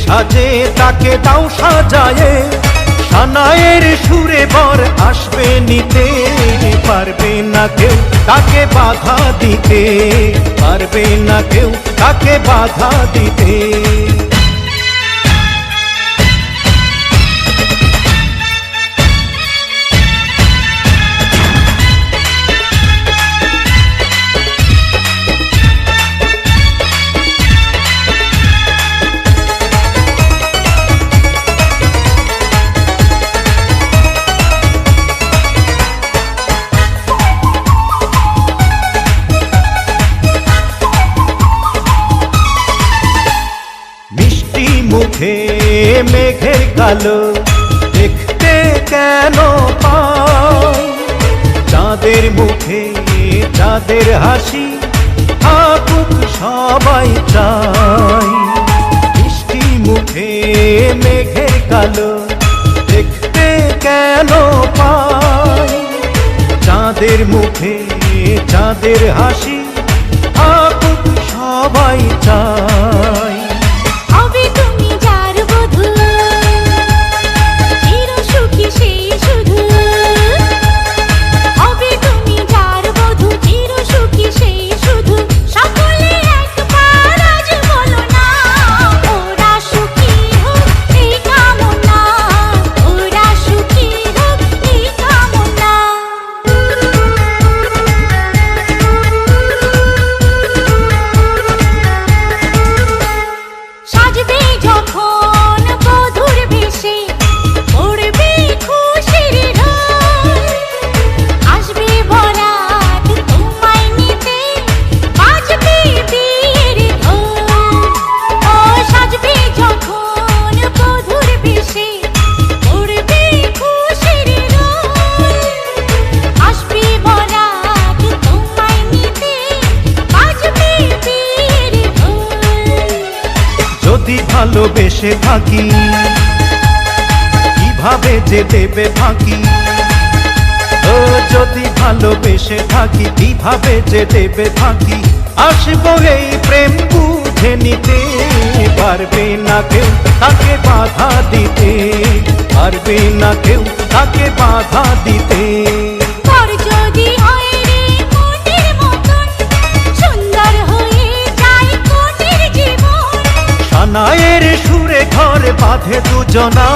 সাজে তাকে দাও সাজায়ে, সানায়ের সুরে বর আসবে নিতে। পারবে না কেউ তাকে বাধা দিতে, পারবে না কেউ তাকে বাধা দিতে। মুখে মেঘের কালো দেখতে কেন পাই, চাঁদের মুখে চাঁদের হাসি থাকুক সবাই চাই। মিষ্টি মুখে মেঘের কালো দেখতে কেন পাই, চাঁদের মুখে চাঁদের হাসি থাকুক সবাই চাই। যদি ভালোবেসে থাকি কিভাবে যে দেবে ফাঁকি, ও যদি ভালোবেসে থাকি কিভাবে যে দেবে ফাঁকি। আসবো এই প্রেম বুঝে নিতে, পারবে না কেউ তাকে বাধা দিতে, পারবে না কেউ তাকে বাধা দিতে। সানায়ের সুরে ঘর বাঁধে দুজনা।